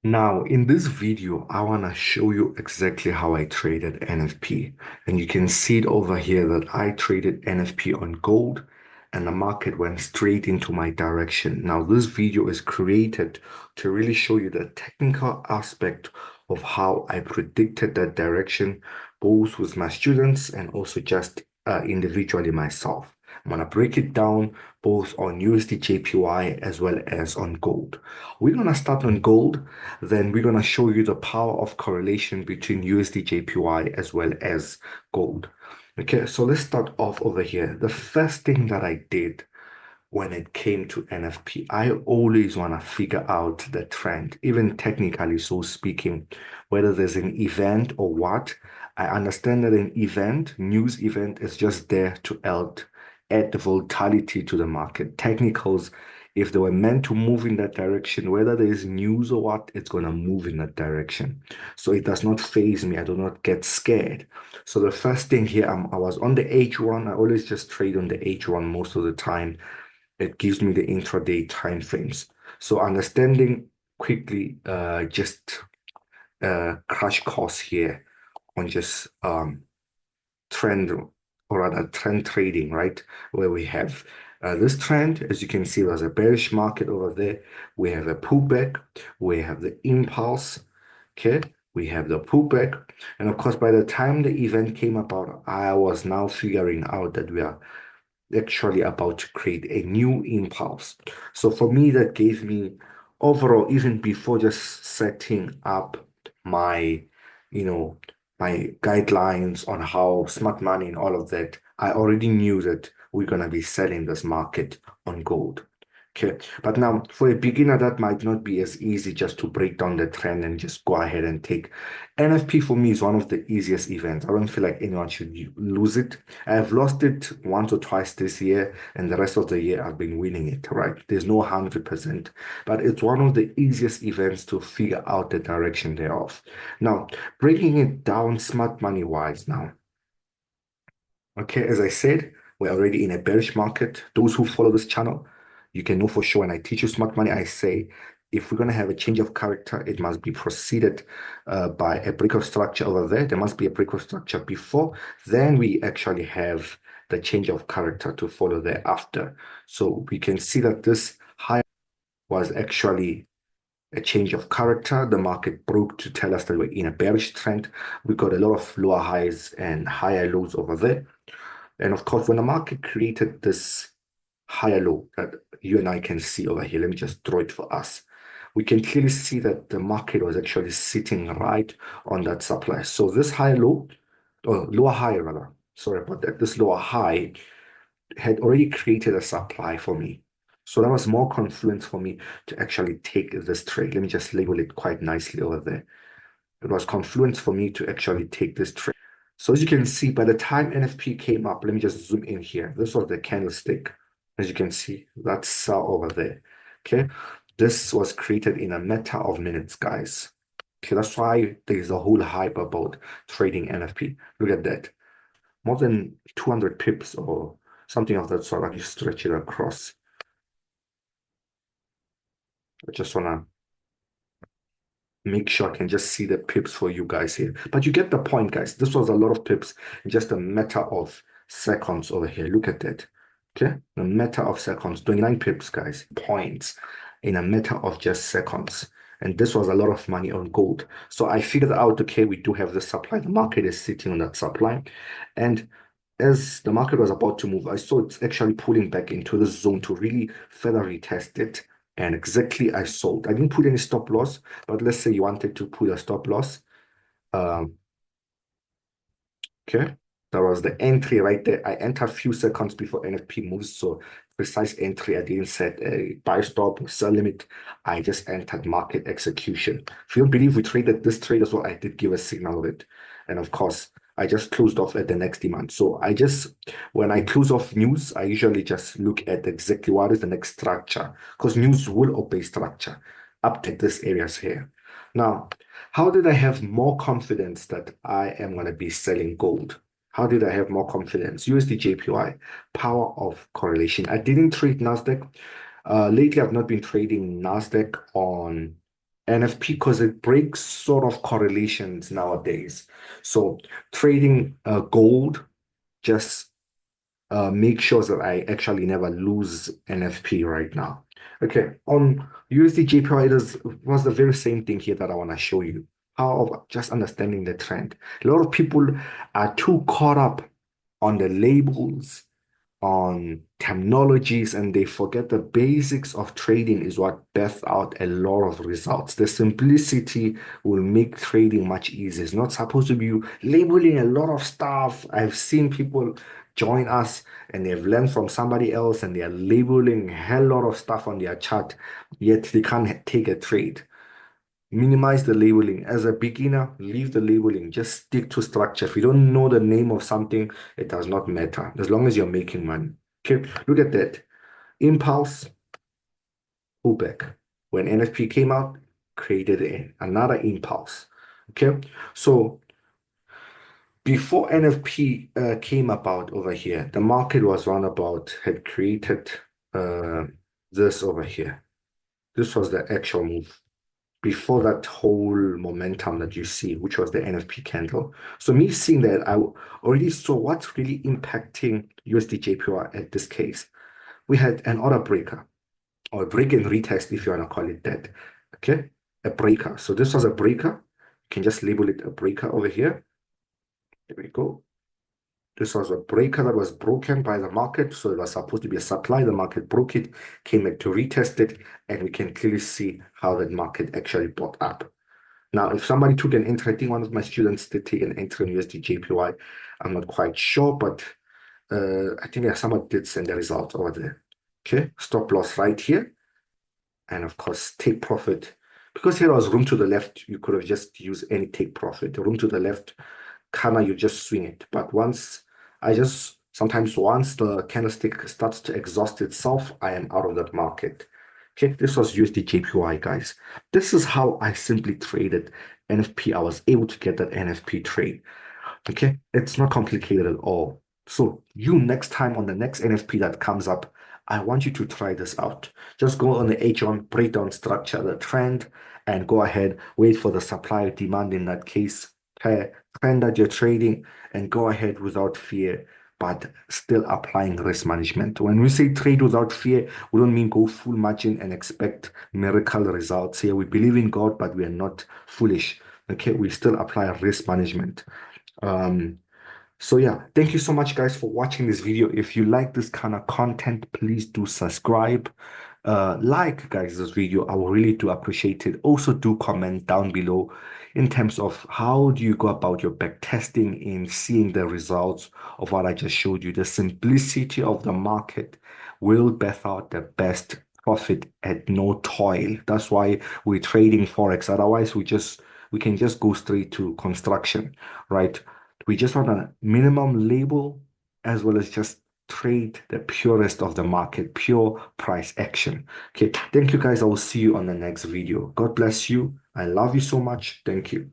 Now, in this video, I want to show you exactly how I traded NFP. And you can see it over here that I traded NFP on gold and the market went straight into my direction. Now, this video is created to really show you the technical aspect of how I predicted that direction, both with my students and also just individually myself. I'm going to break it down both on USDJPY as well as on gold. We're going to start on gold, then we're going to show you the power of correlation between USDJPY as well as gold. Okay, so let's start off over here. The first thing that I did when it came to NFP, I always want to figure out the trend, even technically so speaking, whether there's an event or what. I understand that an event, news event, is just there to add the volatility to the market. Technicals, if they were meant to move in that direction, whether there is news or what, it's going to move in that direction. So it does not phase me. I do not get scared. So the first thing here, I was on the H1. I always just trade on the H1 most of the time. It gives me the intraday time frames. So understanding quickly just crash course here on just trend or rather trend trading, right? Where we have this trend, as you can see, there's a bearish market over there. We have a pullback, we have the impulse, okay? We have the pullback. And of course, by the time the event came about, I was now figuring out that we are actually about to create a new impulse. So for me, that gave me overall, even before just setting up my, you know, my guidelines on how smart money and all of that, I already knew that we're gonna be selling this market on gold. Okay, but now for a beginner, that might not be as easy just to break down the trend and just go ahead and take. NFP for me is one of the easiest events. I don't feel like anyone should lose it. I've lost it once or twice this year, and the rest of the year I've been winning it, right? There's no 100%, but it's one of the easiest events to figure out the direction thereof. Now, breaking it down smart money wise now. Okay, as I said, we're already in a bearish market. Those who follow this channel, you can know for sure when I teach you smart money, I say if we're going to have a change of character, it must be preceded by a break of structure over there. There must be a break of structure before. Then we actually have the change of character to follow thereafter. So we can see that this high was actually a change of character. The market broke to tell us that we're in a bearish trend. We got a lot of lower highs and higher lows over there. And of course, when the market created this higher low that you and I can see over here, let me just draw it for us. We can clearly see that the market was actually sitting right on that supply. So this higher low, or lower high rather, sorry about that, this lower high had already created a supply for me. So that was more confluence for me to actually take this trade. Let me just label it quite nicely over there. It was confluence for me to actually take this trade. So as you can see, by the time NFP came up, let me just zoom in here. This was the candlestick. As you can see, that's sell over there. Okay. This was created in a matter of minutes, guys. Okay, that's why there's a whole hype about trading NFP. Look at that. More than 200 pips or something of that sort. I can stretch it across. I just want to make sure I can just see the pips for you guys here. But you get the point, guys. This was a lot of pips in just a matter of seconds over here. Look at that. Okay, a matter of seconds, 29 pips, guys, points in a matter of just seconds. And this was a lot of money on gold. So I figured out, okay, we do have the supply. The market is sitting on that supply. And as the market was about to move, I saw it's actually pulling back into the zone to really further retest it. And exactly I sold. I didn't put any stop loss, but let's say you wanted to put a stop loss. Um, okay, that was the entry right there. I entered a few seconds before NFP moves, so precise entry. I didn't set a buy stop or sell limit. I just entered market execution. If you don't believe we traded this trade as well, I did give a signal of it. And of course, I just closed off at the next demand. So when I close off news, I usually just look at exactly what is the next structure because news will obey structure up to this areas here. Now, how did I have more confidence that I am going to be selling gold? How did I have more confidence? USDJPY, power of correlation. I didn't trade NASDAQ. Lately, I've not been trading NASDAQ on NFP because it breaks sort of correlations nowadays. So trading gold just make sure that I actually never lose NFP right now. Okay, on USDJPY, was the very same thing here that I want to show you. How of just understanding the trend. A lot of people are too caught up on the labels, on terminologies, and they forget the basics of trading is what births out a lot of results. The simplicity will make trading much easier. It's not supposed to be labeling a lot of stuff. I've seen people join us and they've learned from somebody else and they are labeling a hell lot of stuff on their chart, yet they can't take a trade. Minimize the labeling. As a beginner, leave the labeling. Just stick to structure. If you don't know the name of something, it does not matter as long as you're making money. Okay, look at that. Impulse, pullback. When NFP came out, created another impulse. Okay, so before NFP came about over here, the market was roundabout, had created uh, this over here. This was the actual move before that whole momentum that you see, which was the NFP candle. So me seeing that, I already saw what's really impacting USD JPY at this case. We had an order breaker or a break and retest, if you want to call it that. Okay, a breaker. So this was a breaker. You can just label it a breaker over here. There we go. This was a breaker that was broken by the market. So it was supposed to be a supply. The market broke it, came back to retest it, and we can clearly see how the market actually bought up. Now, if somebody took an entry, I think one of my students did take an entry in USD JPY. I'm not quite sure, but I think somebody did send the result over there. Okay, stop loss right here. And of course, take profit. Because here was room to the left, you could have just used any take profit. Room to the left, kinda you just swing it. But sometimes once the candlestick starts to exhaust itself, I am out of that market. Okay, this was USD JPY, guys. This is how I simply traded NFP. I was able to get that NFP trade. Okay, it's not complicated at all. So you next time on the next NFP that comes up, I want you to try this out. Just go on the H1 breakdown structure, the trend, and go ahead, wait for the supply or demand in that case, trend that you're trading, and go ahead without fear, but still applying risk management. When we say trade without fear, we don't mean go full margin and expect miracle results. Here we believe in God, but we are not foolish. Okay, we still apply risk management. Um, so yeah, thank you so much guys for watching this video. If you like this kind of content, please do subscribe. Like guys this video, I will really do appreciate it. Also do comment down below in terms of how do you go about your back testing in seeing the results of what I just showed you. The simplicity of the market will birth out the best profit at no toil. That's why we're trading Forex. Otherwise, we can just go straight to construction, right? We just want a minimum label as well as just trade the purest of the market, pure price action. Okay, thank you guys. I will see you on the next video. God bless you. I love you so much. Thank you.